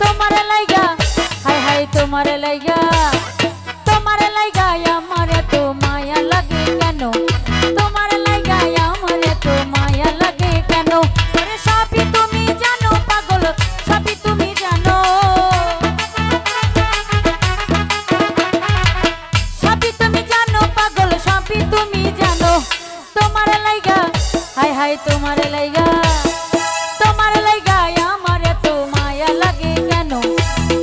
তোমারে লাইগা high high তোমারে লাইগা আমার এত মায়া লাগে কেন তোমারে লাইগা আমার এত মায়া লাগে কেন আরে সবই তুমি জানো পাগল সবই তুমি জানো সবই তুমি জানো পাগল সবই তুমি জানো তোমারে লাইগা হাই হাই তোমারে লাইগা আমার এত মায়া লাগে কেন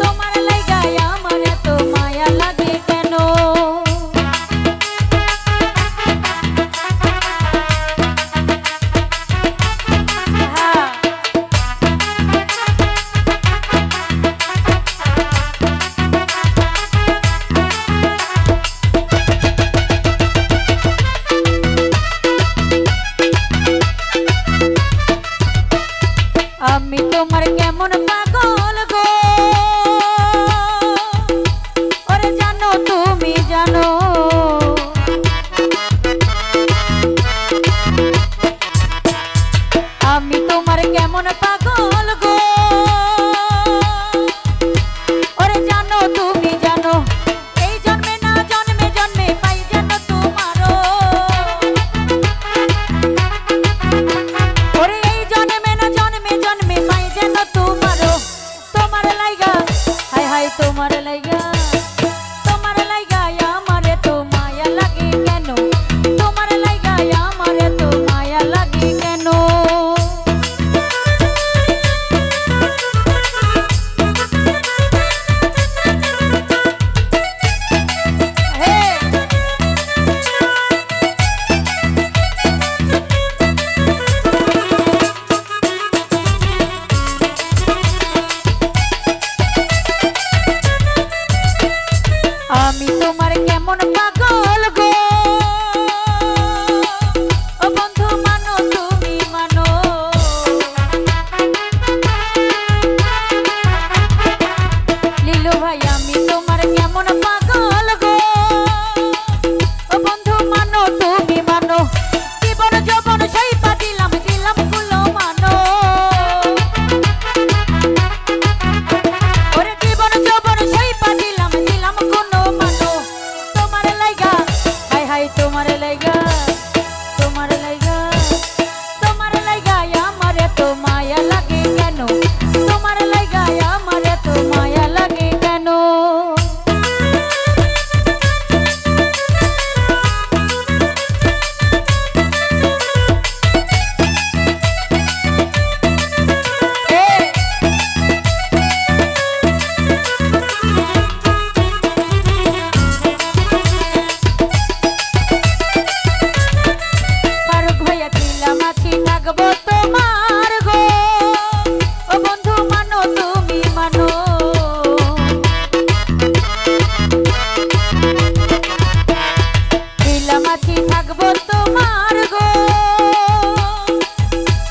তোমারে লাইগা আমার এত মায়া লাগে কেন আমি তোমার কেমন পাগল গো ওরে জানো তুমি জানো আমি তোমার কেমন পাগল গো ওরে জানো তুমি জানো এই জন্মে না জন্মে জন্মে পাই যেন তোমারও ওরে এই জন্মে না জন্মে জন্মে পাই যেন তোমারও তোমার লাইগা হাই হাই তোমার লাইগা আমার এত মায়া লাগে কেন তোমার লাইগা আমার এত মায়া লাগে কেন আমি তোমার কেমন পাগল গো ও বন্ধু মানো তুমি মানো লীলু ভাই আমি তোমার কেমন পাগল গো ও বন্ধু মানো তুমি মানো জীবন যৌবন সইপা দিলাম গুলো মানো ওরে জীবন যৌবন সইপা দিলাম গুলো মানো তোমার লাইগা হাই হাই তোমার লাইগা আমার এত মায়া লাগে কেন তোমার লাইগা আমার এত মায়া লাগে কেন ফারুক ভাইয়া দিলাম আছি থাকবো তোমার গো ও বন্ধু মানো তুমি মানো দিলাম আছি থাকবো তোমার গো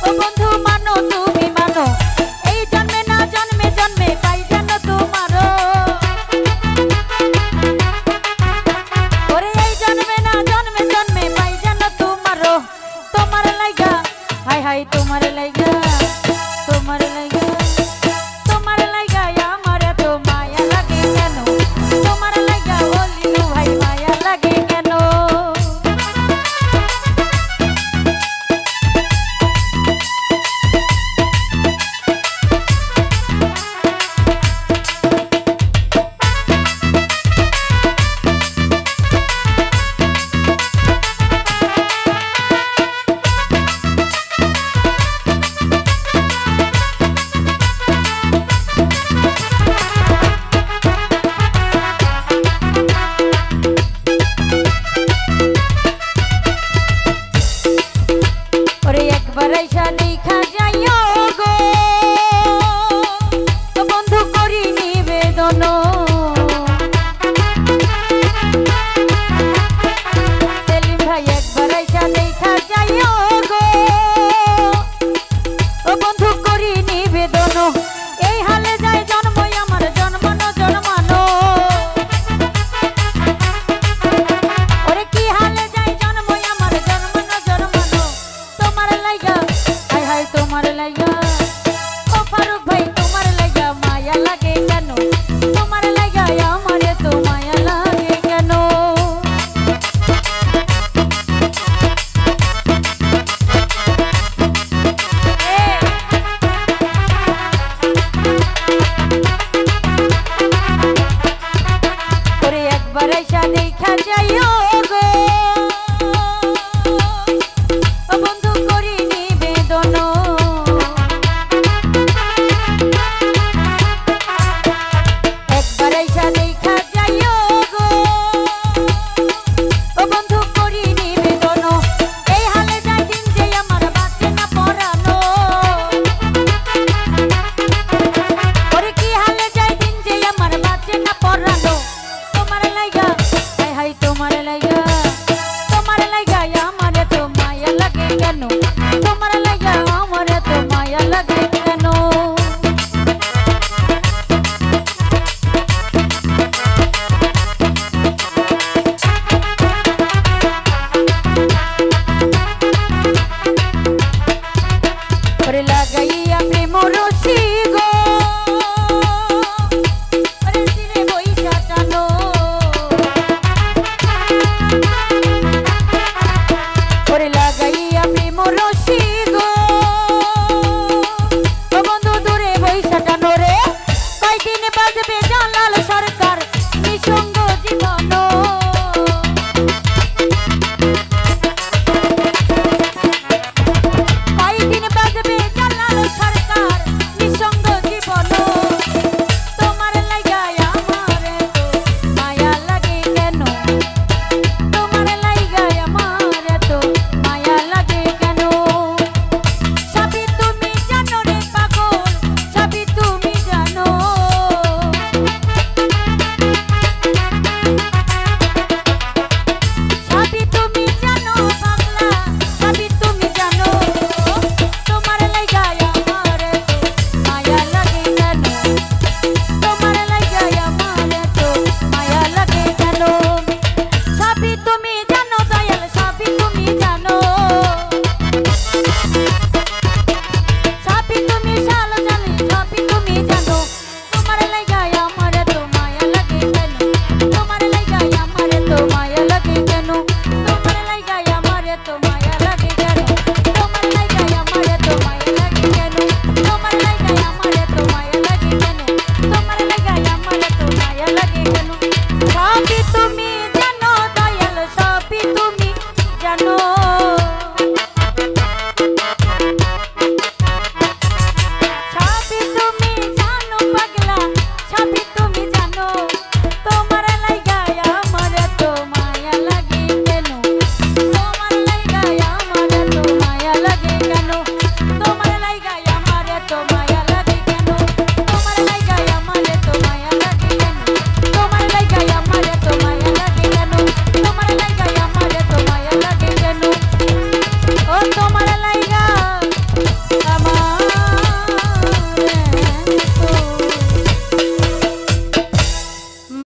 ও বন্ধু মানো তুমি মানো এই জন্মে না জন্মে জন্মে পাই যেন তোমারও ওরে এই জন্মে না জন্মে জন্মে পাই যেন তোমারও তোমার লাইগা হাই হাই তোমার লাইগা আমার এত মায়া লাগে কেন তোমার লাইগা ও লীলু ভাই মায়া লাগে কেন ওরে একবার আইসা দেখা যাইও গো ও বন্ধু করি নিবেদন সেলিম ভাই একবার আইসা দেখা যাইও গো ও বন্ধু করি নিবেদন এই হালে যায় জন্ম আমার জন্মানো জন্মানো ওরে কি হালে যায় জন্ম আমার জন্মানো জন্মানো তোমার লাইগা হাই হাই তোমার লাইগা